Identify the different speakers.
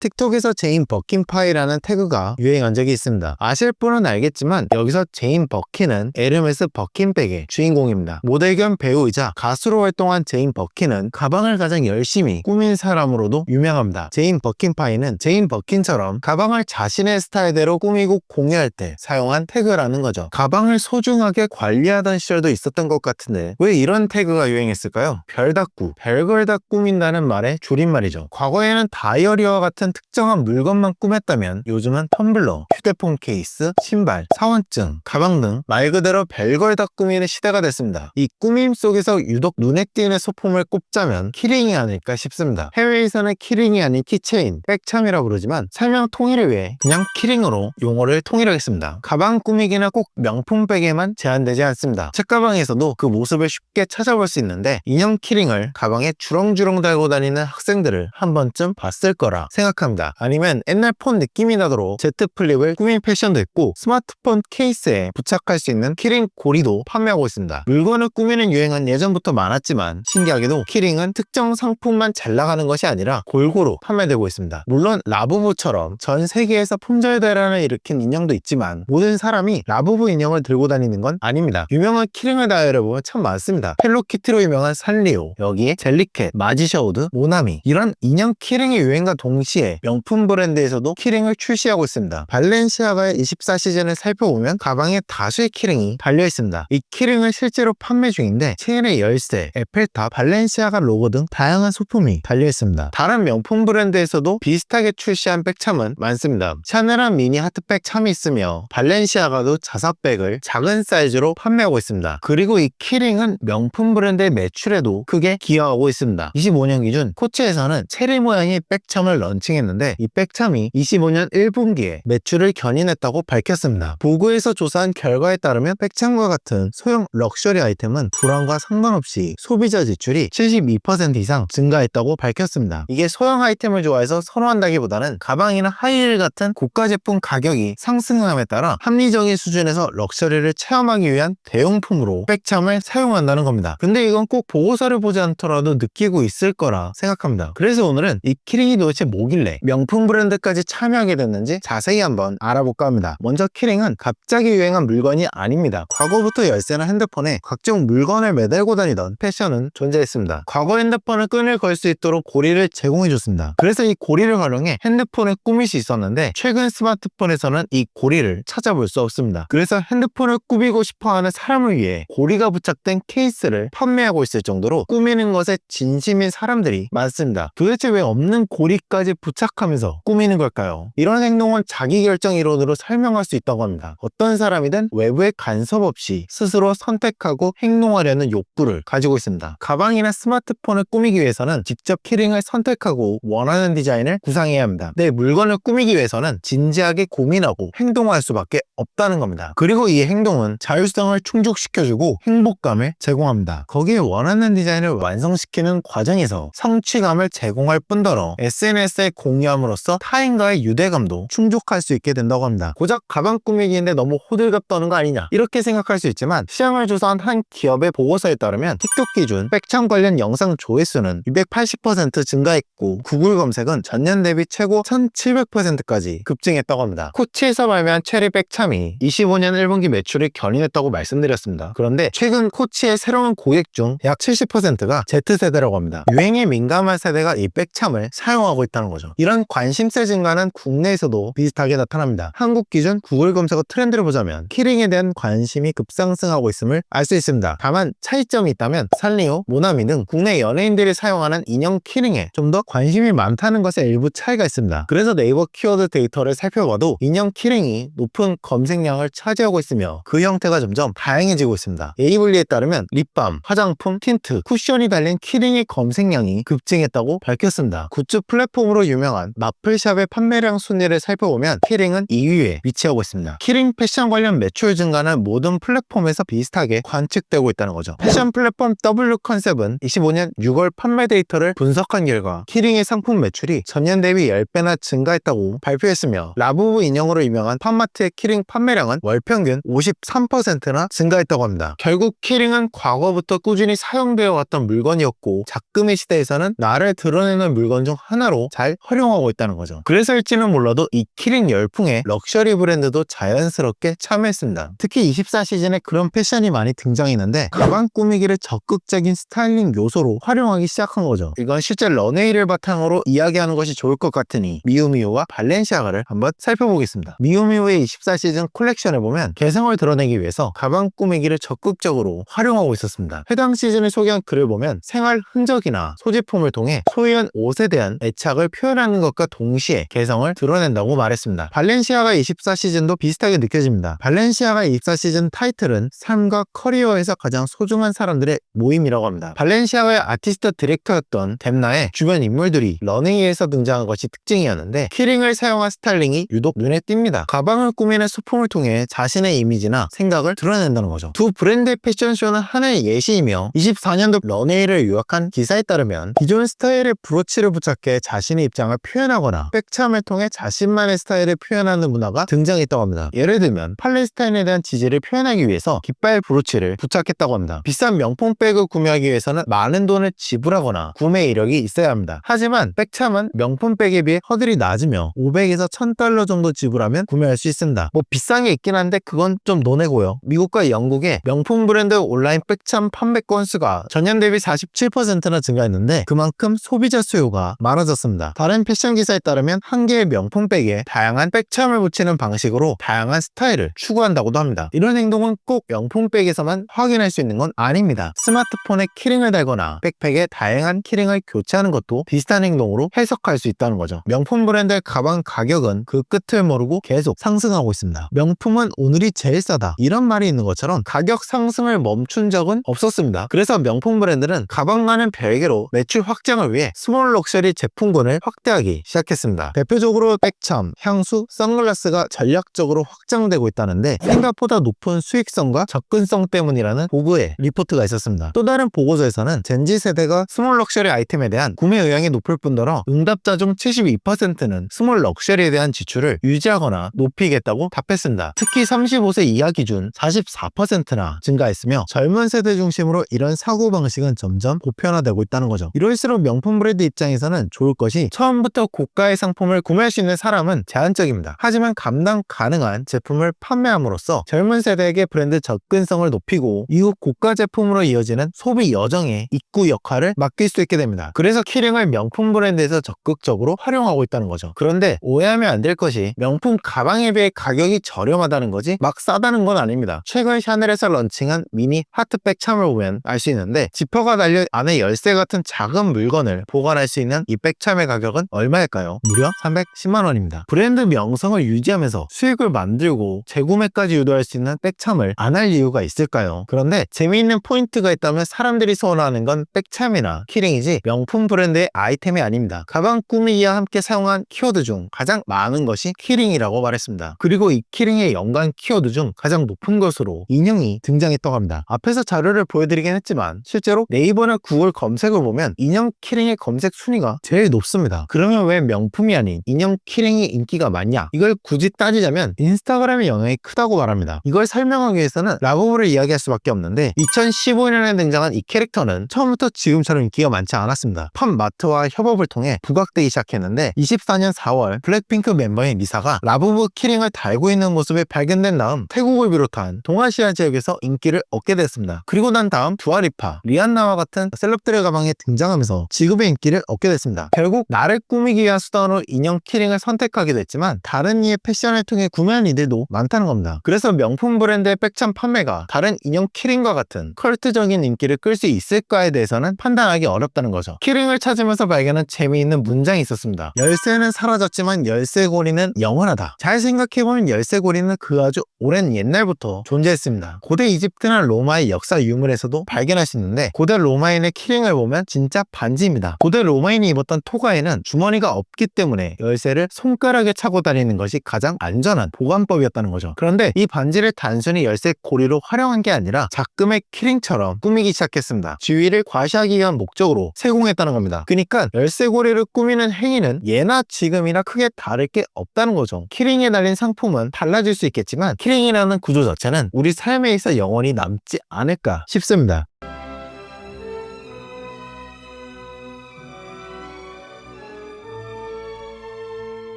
Speaker 1: 틱톡에서 제인 버킨파이라는 태그가 유행한 적이 있습니다. 아실 분은 알겠지만 여기서 제인 버킨은 에르메스 버킨백의 주인공입니다. 모델 겸 배우이자 가수로 활동한 제인 버킨은 가방을 가장 열심히 꾸민 사람으로도 유명합니다. 제인 버킨파이는 제인 버킨처럼 가방을 자신의 스타일대로 꾸미고 공유할 때 사용한 태그라는 거죠. 가방을 소중하게 관리하던 시절도 있었던 것 같은데 왜 이런 태그가 유행했을까요? 별닦구, 별걸 다 꾸민다는 말의 줄임말이죠. 과거에는 다이어리와 같은 특정한 물건만 꾸몄다면 요즘은 텀블러, 휴대폰 케이스, 신발, 사원증, 가방 등 말 그대로 별걸 다 꾸미는 시대가 됐습니다. 이 꾸밈 속에서 유독 눈에 띄는 소품을 꼽자면 키링이 아닐까 싶습니다. 해외에서는 키링이 아닌 키체인, 백참이라고 부르지만 설명 통일을 위해 그냥 키링으로 용어를 통일하겠습니다. 가방 꾸미기는 꼭 명품백에만 제한되지 않습니다. 책가방에서도 그 모습을 쉽게 찾아볼 수 있는데 인형 키링을 가방에 주렁주렁 달고 다니는 학생들을 한 번쯤 봤을 거라 생각합니다. 아니면 옛날 폰 느낌이 나도록 Z 플립을 꾸민 패션도 있고 스마트폰 케이스에 부착할 수 있는 키링 고리도 판매하고 있습니다. 물건을 꾸미는 유행은 예전부터 많았지만 신기하게도 키링은 특정 상품만 잘 나가는 것이 아니라 골고루 판매되고 있습니다. 물론 라부부처럼 전 세계에서 품절 대란을 일으킨 인형도 있지만 모든 사람이 라부부 인형을 들고 다니는 건 아닙니다. 유명한 키링을 다이어리보면 참 많습니다. 헬로키티로 유명한 산리오, 여기에 젤리캣, 마지샤우드, 모나미, 이런 인형 키링의 유행과 동시에 명품 브랜드에서도 키링을 출시하고 있습니다. 발렌시아가의 24시즌을 살펴보면 가방에 다수의 키링이 달려있습니다. 이 키링을 실제로 판매 중인데 체인의 열쇠, 에펠탑, 발렌시아가 로고 등 다양한 소품이 달려있습니다. 다른 명품 브랜드에서도 비슷하게 출시한 백참은 많습니다. 샤넬한 미니 하트백 참이 있으며 발렌시아가도 자사백을 작은 사이즈로 판매하고 있습니다. 그리고 이 키링은 명품 브랜드의 매출에도 크게 기여하고 있습니다. 25년 기준 코치에서는 체리 모양의 백참을 런칭했는데 이 백참이 25년 1분기에 매출을 견인했다고 밝혔습니다. 보고에서 조사한 결과에 따르면 백참과 같은 소형 럭셔리 아이템은 불황과 상관없이 소비자 지출이 72% 이상 증가했다고 밝혔습니다. 이게 소형 아이템을 좋아해서 선호한다기보다는 가방이나 하이힐 같은 고가 제품 가격이 상승함에 따라 합리적인 수준에서 럭셔리를 체험하기 위한 대용품으로 백참을 사용한다는 겁니다. 근데 이건 꼭 보고서를 보지 않더라도 느끼고 있을 거라 생각합니다. 그래서 오늘은 이 키링이 도대체 뭐길래 명품 브랜드까지 참여하게 됐는지 자세히 한번 알아볼까 합니다. 먼저 키링은 갑자기 유행한 물건이 아닙니다. 과거부터 열쇠나 핸드폰에 각종 물건을 매달고 다니던 패션은 존재했습니다. 과거 핸드폰을 끈을 걸 수 있도록 고리를 제공해줬습니다. 그래서 이 고리를 활용해 핸드폰을 꾸밀 수 있었는데 최근 스마트폰에서는 이 고리를 찾아볼 수 없습니다. 그래서 핸드폰을 꾸미고 싶어하는 사람을 위해 고리가 부착된 케이스를 판매하고 있을 정도로 꾸미는 것에 진심인 사람들이 많습니다. 도대체 왜 없는 고리까지 부착하면서 꾸미는 걸까요? 이런 행동은 자기결정 이론으로 설명할 수 있다고 합니다. 어떤 사람이든 외부의 간섭 없이 스스로 선택하고 행동하려는 욕구를 가지고 있습니다. 가방이나 스마트폰을 꾸미기 위해서는 직접 키링을 선택하고 원하는 디자인을 구상해야 합니다. 내 물건을 꾸미기 위해서는 진지하게 고민하고 행동할 수밖에 없다는 겁니다. 그리고 이 행동은 자율성을 충족시켜주고 행복감을 제공합니다. 거기에 원하는 디자인을 완성시키는 과정에서 성취감을 제공할 뿐더러 SNS에 공유함으로써 타인과의 유대감도 충족할 수 있게 된다고 합니다. 고작 가방 꾸미기인데 너무 호들갑 떠는 거 아니냐 이렇게 생각할 수 있지만 시장을 조사한 한 기업의 보고서에 따르면 틱톡 기준 백참 관련 영상 조회수는 280% 증가했고 구글 검색은 전년 대비 최고 1700%까지 급증했다고 합니다. 코치에서 발매한 체리 백참이 25년 1분기 매출을 견인했다고 말씀드렸습니다. 그런데 최근 코치의 새로운 고객 중 약 70%가 Z세대라고 합니다. 유행에 민감한 세대가 이 백참을 사용하고 있다는 거죠. 이런 관심세 증가는 국내에서도 비슷하게 나타납니다. 한국 기준 구글 검색어 트렌드를 보자면 키링에 대한 관심이 급상승하고 있음을 알 수 있습니다. 다만 차이점이 있다면 산리오, 모나미 등 국내 연예인들이 사용하는 인형 키링에 좀 더 관심이 많다는 것에 일부 차이가 있습니다. 그래서 네이버 키워드 데이터를 살펴봐도 인형 키링이 높은 검색량을 차지하고 있으며 그 형태가 점점 다양해지고 있습니다. 에이블리에 따르면 립밤, 화장품, 틴트, 쿠션이 달린 키링의 검색량이 급증했다고 밝혔습니다. 굿즈 플랫폼으로 유명한 마플샵의 판매량 순위를 살펴보면 키링은 2위에 위치하고 있습니다. 키링 패션 관련 매출 증가는 모든 플랫폼에서 비슷하게 관측되고 있다는 거죠. 패션 플랫폼 W컨셉은 25년 6월 판매 데이터를 분석한 결과 키링의 상품 매출이 전년 대비 10배나 증가했다고 발표했으며 라부부 인형으로 유명한 팜마트의 키링 판매량은 월 평균 53%나 증가했다고 합니다. 결국 키링은 과거부터 꾸준히 사용되어 왔던 물건이었고 작금의 시대에서는 나를 드러내는 물건 중 하나로 잘 활용하고 있다는 거죠. 그래서일지는 몰라도 이 키링 열풍에 럭셔리 브랜드도 자연스럽게 참여했습니다. 특히 24 시즌에 그런 패션이 많이 등장했는데 가방 꾸미기를 적극적인 스타일링 요소로 활용하기 시작한 거죠. 이건 실제 런웨이를 바탕으로 이야기하는 것이 좋을 것 같으니 미우미우와 발렌시아가를 한번 살펴보겠습니다. 미우미우의 24 시즌 콜렉션을 보면 개성을 드러내기 위해서 가방 꾸미기를 적극적으로 활용하고 있었습니다. 해당 시즌을 소개한 글을 보면 생활 흔적이나 소지품을 통해 소유한 옷에 대한 애착을 표현하는 것과 동시에 개성을 드러낸다고 말했습니다. 발렌시아가 24 시즌도 비슷하게 느껴집니다. 발렌시아가 24 시즌 타이틀은 삶과 커리어에서 가장 소중한 사람들의 모임이라고 합니다. 발렌시아가의 아티스트 디렉터였던 뎀나의 주변 인물들이 런웨이에서 등장한 것이 특징이었는데 키링을 사용한 스타일링이 유독 눈에 띕니다. 가방을 꾸미는 소품을 통해 자신의 이미지나 생각을 드러낸다는 거죠. 두 브랜드의 패션쇼는 하나의 예시이며 24년도 런웨이를 유학한 기사에 따르면 기존 스타일의 브로치를 부착해 자신의 입장을 표현하거나 백참을 통해 자신만의 스타일을 표현하는 문화가 등장했다고 합니다. 예를 들면 팔레스타인에 대한 지지를 표현하기 위해서 깃발 브로치를 부착했다고 합니다. 비싼 명품 백을 구매하기 위해서는 많은 돈을 지불하거나 구매 이력이 있어야 합니다. 하지만 백참은 명품 백에 비해 허들이 낮으며 500에서 1000달러 정도 지불하면 구매할 수 있습니다. 뭐 비싼 게 있긴 한데 그건 좀 논외고요. 미국과 영국의 명품 브랜드 온라인 백참 판매 건수가 전년 대비 47%나 증가했는데 그만큼 소비자 수요가 많아졌습니다. 다른 패션 기사에 따르면 한 개의 명품 백에 다양한 백참을 붙이는 방식으로 다양한 스타일을 추구한다고도 합니다. 이런 행동은 꼭 명품 백에서만 확인할 수 있는 건 아닙니다. 스마트폰에 키링을 달거나 백팩에 다양한 키링을 교체하는 것도 비슷한 행동으로 해석할 수 있다는 거죠. 명품 브랜드의 가방 가격은 그 끝을 모르고 계속 상승하고 있습니다. 명품은 오늘이 제일 싸다 이런 말이 있는 것처럼 가격 상승을 멈춘 적은 없었습니다. 그래서 명품 브랜드는 가방과는 별개로 매출 확장을 위해 스몰 럭셔리 제품군을 확대하기 시작했습니다. 대표적으로 백참, 향수, 선글라스가 전략적으로 확장되고 있다는데 생각보다 높은 수익성과 접근성 때문이라는 보고에 리포트가 있었습니다. 또 다른 보고서에서는 젠지 세대가 스몰 럭셔리 아이템에 대한 구매 의향이 높을 뿐더러 응답자 중 72%는 스몰 럭셔리에 대한 지출을 유지하거나 높이겠다고 답했습니다. 특히 35세 이하 기준 44%나 증가했으며 젊은 세대 중심으로 이런 사고방식은 점점 보편화되고 있다는 거죠. 이럴수록 명품 브랜드 입장에서는 좋을 것이 처음부터 고가의 상품을 구매할 수 있는 사람은 제한적입니다. 하지만 감당 가능한 제품을 판매함으로써 젊은 세대에게 브랜드 접근성을 높이고 이후 고가 제품으로 이어지는 소비 여정의 입구 역할을 맡길 수 있게 됩니다. 그래서 키링을 명품 브랜드에서 적극적으로 활용하고 있다는 거죠. 그런데 오해하면 안 될 것이 명품 가방에 비해 가격이 저렴하다는 거지 막 싸다는 건 아닙니다. 최근 샤넬에서 런칭한 미니 하트백 참을 보면 알 수 있는데 지퍼가 달려 안에 열쇠 같은 작은 물건을 보관할 수 있는 이 백참의 가격은 얼마일까요? 무려 310만 원입니다. 브랜드 명성을 유지하면서 수익을 만들고 재구매까지 유도할 수 있는 백참을 안 할 이유가 있을까요? 그런데 재미있는 포인트가 있다면 사람들이 선호하는 건 백참이나 키링이지 명품 브랜드의 아이템이 아닙니다. 가방 꾸미기와 함께 사용한 키워드 중 가장 많은 것이 키링이라고 말했습니다. 그리고 이 키링의 연관 키워드 중 가장 높은 것으로 인형이 등장했다고 합니다. 앞에서 자료를 보여드리긴 했지만 실제로 네이버나 구글 검색을 보면 인형 키링의 검색 순위가 제일 높습니다. 그러면 왜 명품이 아닌 인형 키링이 인기가 많냐? 이걸 굳이 따지자면 인스타그램의 영향이 크다고 말합니다. 이걸 설명하기 위해서는 라부부를 이야기할 수밖에 없는데 2015년에 등장한 이 캐릭터는 처음부터 지금처럼 인기가 많지 않았습니다. 팝마트와 협업을 통해 부각되기 시작했는데 24년 4월 블랙핑크 멤버인 리사가 라부부 키링을 달고 있는 모습이 발견된 다음 태국을 비롯한 동아시아 지역에서 인기를 얻게 됐습니다. 그리고 난 다음 두아리파, 리안나와 같은 셀럽들의 가방에 등장하면서 지금의 인기를 얻게 됐습니다. 결국 나를 꾸미기 위한 수단으로 인형 키링을 선택하게 됐지만 다른 이의 패션을 통해 구매한 이들도 많다는 겁니다. 그래서 명품 브랜드의 백참 판매가 다른 인형 키링과 같은 컬트적인 인기를 끌 수 있을까에 대해서는 판단하기 어렵다는 거죠. 키링을 찾으면서 발견한 재미있는 문장이 있었습니다. 열쇠는 사라졌지만 열쇠고리는 영원하다. 잘 생각해보면 열쇠고리는 그 아주 오랜 옛날부터 존재했습니다. 고대 이집트나 로마의 역사 유물에서도 발견할 수 있는데 고대 로마인의 키링을 보면 진짜 반지입니다. 고대 로마인이 입었던 토가에는 주머니가 없기 때문에 열쇠를 손가락에 차고 다니는 것이 가장 안전한 보관법이었다는 거죠. 그런데 이 반지를 단순히 열쇠 고리로 활용한 게 아니라 작금의 키링처럼 꾸미기 시작했습니다. 지위를 과시하기 위한 목적으로 세공했다는 겁니다. 그러니까 열쇠 고리를 꾸미는 행위는 예나 지금이나 크게 다를 게 없다는 거죠. 키링에 달린 상품은 달라질 수 있겠지만 키링이라는 구조 자체는 우리 삶에 있어 영원히 남지 않을까 싶습니다.